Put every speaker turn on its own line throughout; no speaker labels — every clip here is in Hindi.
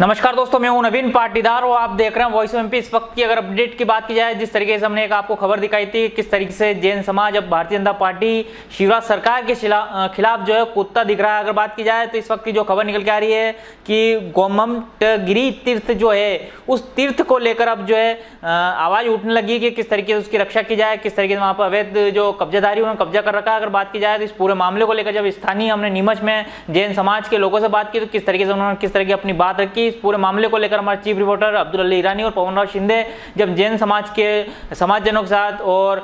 नमस्कार दोस्तों, मैं हूं नवीन पाटीदार और आप देख रहे हैं वॉइस ऑफ एमपी। इस वक्त की अगर अपडेट की बात की जाए, जिस तरीके से हमने एक आपको खबर दिखाई थी किस तरीके से जैन समाज अब भारतीय जनता पार्टी शिवराज सरकार के खिलाफ जो है कुत्ता दिख रहा है। अगर बात की जाए तो इस वक्त की जो खबर निकल के आ रही है कि गोमटगिरी तीर्थ जो है उस तीर्थ को लेकर अब जो है आवाज उठने लगी कि किस तरीके से उसकी रक्षा की जाए, किस तरीके से वहाँ पर अवैध जो कब्जाधारी उन्होंने कब्जा कर रखा है। अगर बात की जाए तो इस पूरे मामले को लेकर जब स्थानीय हमने नीमच में जैन समाज के लोगों से बात की तो किस तरीके से उन्होंने किस तरह की अपनी बात रखी। इस पूरे मामले को लेकर हमारे चीफ रिपोर्टर अब्दुल अली ईरानी और पवन राव शिंदे जब जैन समाज के समाजजनों के साथ और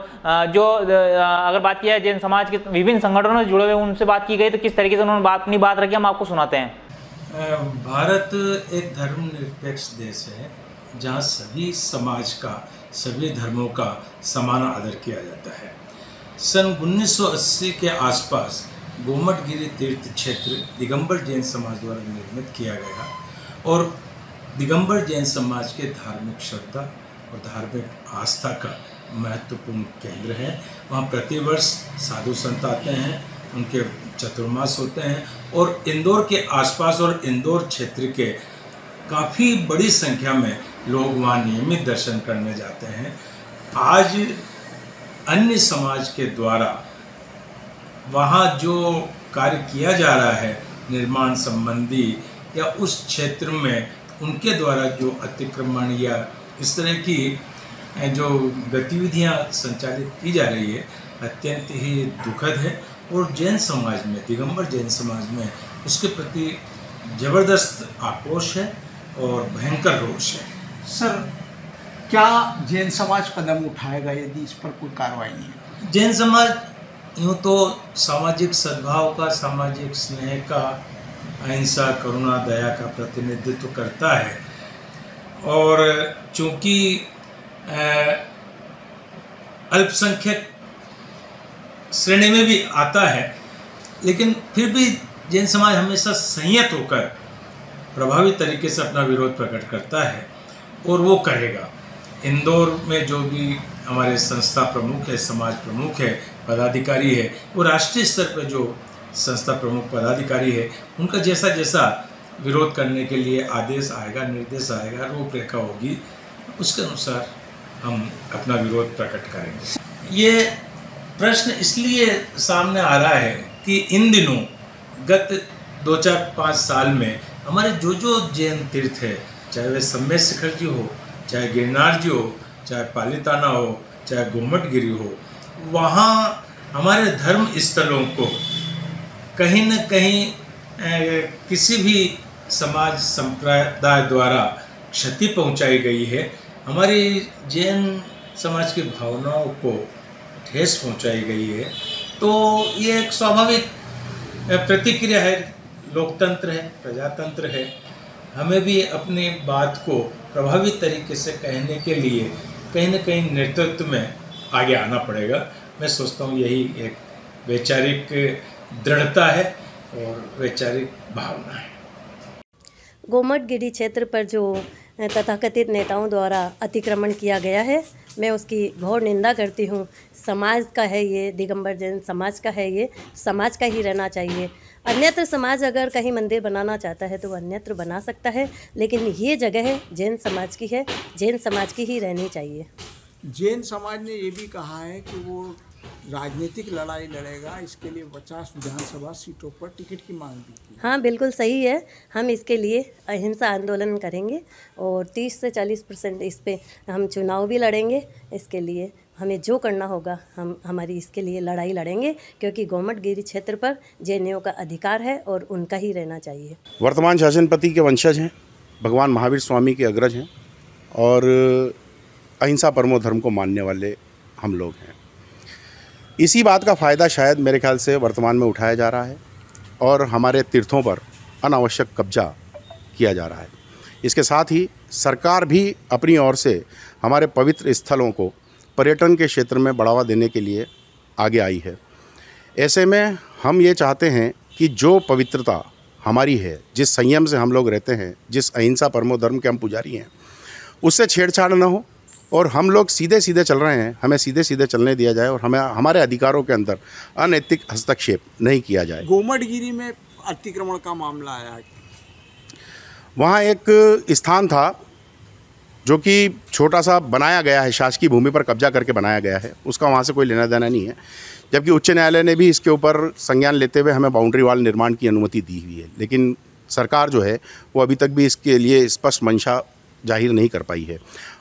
जो अगर बात की जाए जैन समाज के विभिन्न संगठनों से जुड़े हुए उनसे बात की गई तो किस तरीके से उन्होंने अपनी बात रखी, हम आपको सुनाते हैं।
भारत एक धर्मनिरपेक्ष देश है जहाँ सभी समाज का, सभी धर्मों का समान आदर किया जाता है। सन 1980 के आसपास गोमटगिरी तीर्थ क्षेत्र दिगंबर जैन समाज द्वारा निर्मित किया गया और दिगंबर जैन समाज के धार्मिक श्रद्धा और धार्मिक आस्था का महत्वपूर्ण केंद्र है। वहाँ प्रतिवर्ष साधु संत आते हैं, उनके चतुर्मास होते हैं और इंदौर के आसपास और इंदौर क्षेत्र के काफ़ी बड़ी संख्या में लोग वहाँ नियमित दर्शन करने जाते हैं। आज अन्य समाज के द्वारा वहाँ जो कार्य किया जा रहा है निर्माण संबंधी या उस क्षेत्र में उनके द्वारा जो अतिक्रमण या इस तरह की जो गतिविधियां संचालित की जा रही है अत्यंत ही दुखद है और जैन समाज में, दिगंबर जैन समाज में उसके प्रति ज़बरदस्त आक्रोश है और भयंकर रोष है।
सर, क्या जैन समाज कदम उठाएगा यदि इस पर कोई कार्रवाई नहीं है?
जैन समाज यूँ तो सामाजिक सद्भाव का, सामाजिक स्नेह का, अहिंसा, करुणा, दया का प्रतिनिधित्व करता है और चूँकि अल्पसंख्यक श्रेणी में भी आता है, लेकिन फिर भी जैन समाज हमेशा संयत होकर प्रभावी तरीके से अपना विरोध प्रकट करता है और वो करेगा। इंदौर में जो भी हमारे संस्था प्रमुख है, समाज प्रमुख है, पदाधिकारी है, वो राष्ट्रीय स्तर पर जो संस्था प्रमुख पदाधिकारी है उनका जैसा जैसा विरोध करने के लिए आदेश आएगा, निर्देश आएगा, रूपरेखा होगी, उसके अनुसार हम अपना विरोध प्रकट करेंगे। ये प्रश्न इसलिए सामने आ रहा है कि इन दिनों गत 2-4-5 साल में हमारे जो जैन तीर्थ है, चाहे वे सम्मेद शिखर जी हो, चाहे गिरनार जी हो, चाहे पालीताना हो, चाहे गोमटगिरी हो, वहाँ हमारे धर्म स्थलों को कहीं न कहीं किसी भी समाज संप्रदाय द्वारा क्षति पहुंचाई गई है। हमारी जैन समाज की भावनाओं को ठेस पहुंचाई गई है। तो ये एक स्वाभाविक प्रतिक्रिया है, लोकतंत्र है, प्रजातंत्र है। हमें भी अपनी बात को प्रभावी तरीके से कहने के लिए कहीं न कहीं नेतृत्व में आगे आना पड़ेगा। मैं सोचता हूँ यही एक वैचारिक दृढ़ता है और वैचारिक भावना है।
गोमटगिरी क्षेत्र पर जो तथाकथित नेताओं द्वारा अतिक्रमण किया गया है, मैं उसकी घोर निंदा करती हूँ। समाज का है ये, दिगंबर जैन समाज का है ये, समाज का ही रहना चाहिए। अन्यत्र समाज अगर कहीं मंदिर बनाना चाहता है तो वो अन्यत्र बना सकता है, लेकिन ये जगह है जैन समाज की है, जैन समाज की ही रहनी चाहिए।
जैन समाज ने ये भी कहा है कि वो राजनीतिक लड़ाई लड़ेगा, इसके लिए 50 विधानसभा सीटों पर टिकट की मांग भी की।
हाँ, बिल्कुल सही है। हम इसके लिए अहिंसा आंदोलन करेंगे और 30 से 40% इस पे हम चुनाव भी लड़ेंगे। इसके लिए हमें जो करना होगा हम हमारी इसके लिए लड़ाई लड़ेंगे, क्योंकि गोमटगिरी क्षेत्र पर जैनियों का अधिकार है और उनका ही रहना चाहिए।
वर्तमान शासनपति के वंशज हैं, भगवान महावीर स्वामी के अग्रज हैं और अहिंसा परमो धर्म को मानने वाले हम लोग हैं। इसी बात का फ़ायदा शायद मेरे ख्याल से वर्तमान में उठाया जा रहा है और हमारे तीर्थों पर अनावश्यक कब्जा किया जा रहा है। इसके साथ ही सरकार भी अपनी ओर से हमारे पवित्र स्थलों को पर्यटन के क्षेत्र में बढ़ावा देने के लिए आगे आई है। ऐसे में हम ये चाहते हैं कि जो पवित्रता हमारी है, जिस संयम से हम लोग रहते हैं, जिस अहिंसा परमो धर्म के हम पुजारी हैं, उससे छेड़छाड़ न हो और हम लोग सीधे सीधे चल रहे हैं, हमें सीधे सीधे चलने दिया जाए और हमें हमारे अधिकारों के अंदर अनैतिक हस्तक्षेप नहीं किया जाए।
गोमटगिरी में अतिक्रमण का मामला आया है।
वहाँ एक स्थान था जो कि छोटा सा बनाया गया है, शासकीय भूमि पर कब्जा करके बनाया गया है, उसका वहाँ से कोई लेना देना नहीं है। जबकि उच्च न्यायालय ने भी इसके ऊपर संज्ञान लेते हुए हमें बाउंड्री वाल निर्माण की अनुमति दी हुई है, लेकिन सरकार जो है वो अभी तक भी इसके लिए स्पष्ट मंशा जाहिर नहीं कर पाई है।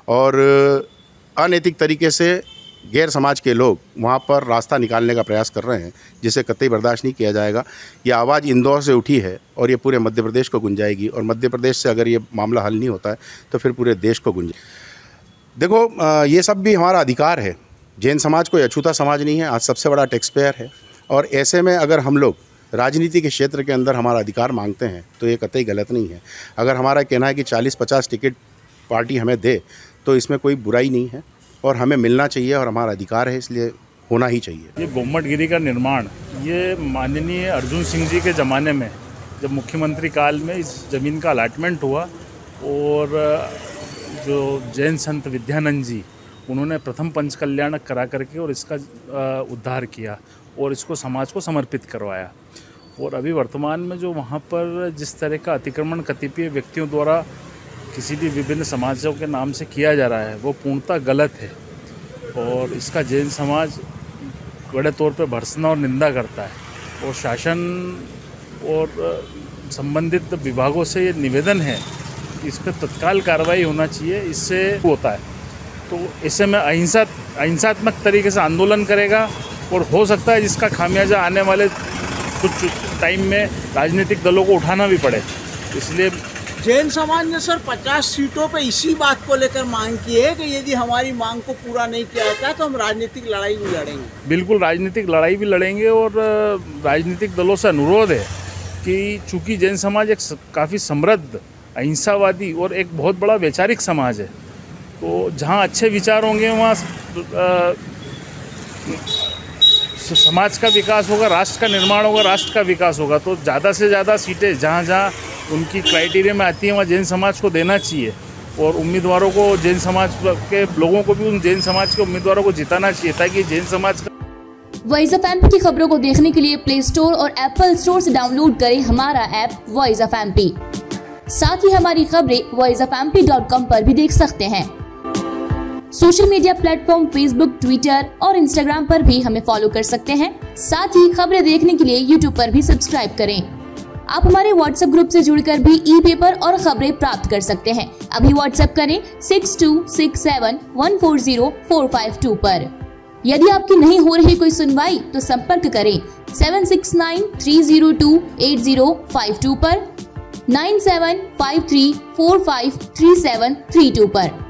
और अनैतिक तरीके से गैर समाज के लोग वहाँ पर रास्ता निकालने का प्रयास कर रहे हैं, जिसे कतई बर्दाश्त नहीं किया जाएगा। ये आवाज़ इंदौर से उठी है और ये पूरे मध्य प्रदेश को गुंजाएगी, और मध्य प्रदेश से अगर ये मामला हल नहीं होता है तो फिर पूरे देश को गुंजे। देखो, ये सब भी हमारा अधिकार है। जैन समाज कोई अछूता समाज नहीं है, आज सबसे बड़ा टैक्स पेयर है, और ऐसे में अगर हम लोग राजनीति के क्षेत्र के अंदर हमारा अधिकार मांगते हैं तो ये कतई गलत नहीं है। अगर हमारा कहना है कि 40-50 टिकट पार्टी हमें दे तो इसमें कोई बुराई नहीं है, और हमें मिलना चाहिए और हमारा अधिकार है, इसलिए होना ही चाहिए।
ये गोमटगिरी का निर्माण ये माननीय अर्जुन सिंह जी के ज़माने में जब मुख्यमंत्री काल में इस ज़मीन का अलाटमेंट हुआ, और जो जैन संत विद्यानंद जी उन्होंने प्रथम पंचकल्याण करा करके और इसका उद्धार किया और इसको समाज को समर्पित करवाया। और अभी वर्तमान में जो वहाँ पर जिस तरह का अतिक्रमण कतिपय व्यक्तियों द्वारा किसी भी विभिन्न समाजों के नाम से किया जा रहा है वो पूर्णतः गलत है, और इसका जैन समाज बड़े तौर पर भर्त्सना और निंदा करता है। और शासन और संबंधित विभागों से ये निवेदन है कि इस पर तत्काल कार्रवाई होना चाहिए, इससे होता है। तो ऐसे में अहिंसात्मक तरीके से आंदोलन करेगा, और हो सकता है जिसका खामियाजा आने वाले कुछ टाइम में राजनीतिक दलों को उठाना भी पड़े। इसलिए
जैन समाज ने सर 50 सीटों पे इसी बात को लेकर मांग की है कि यदि हमारी मांग को पूरा नहीं किया जाता है तो हम राजनीतिक लड़ाई भी लड़ेंगे।
बिल्कुल राजनीतिक लड़ाई भी लड़ेंगे, और राजनीतिक दलों से अनुरोध है कि चूंकि जैन समाज एक काफ़ी समृद्ध, अहिंसावादी और एक बहुत बड़ा वैचारिक समाज है, तो जहाँ अच्छे विचार होंगे वहाँ समाज का विकास होगा, राष्ट्र का निर्माण होगा, राष्ट्र का विकास होगा। तो ज़्यादा से ज़्यादा सीटें जहाँ जहाँ उनकी क्राइटेरिया में आती हैं वहाँ जैन समाज को देना चाहिए, और उम्मीदवारों को, जैन समाज के लोगों को भी उन जैन समाज के उम्मीदवारों को जिताना चाहिए, ताकि जैन समाज का।
वॉइस ऑफ एमपी की खबरों को देखने के लिए प्ले स्टोर और एप्पल स्टोर से डाउनलोड करें हमारा ऐप वॉइस ऑफ एमपी। साथ ही हमारी खबरें voiceofmp.com पर भी देख सकते हैं। Social media platform Facebook, Twitter और इंस्टाग्राम पर भी हमें फॉलो कर सकते हैं। साथ ही खबरें देखने के लिए यूट्यूब पर भी सब्सक्राइब करें। आप हमारे व्हाट्सएप ग्रुप से जुड़कर भी ई-पेपर और खबरें प्राप्त कर सकते हैं। अभी व्हाट्सएप करें 6267140452 पर। यदि आपकी नहीं हो रही कोई सुनवाई तो संपर्क करें 7693028052 पर, 9753453732 पर।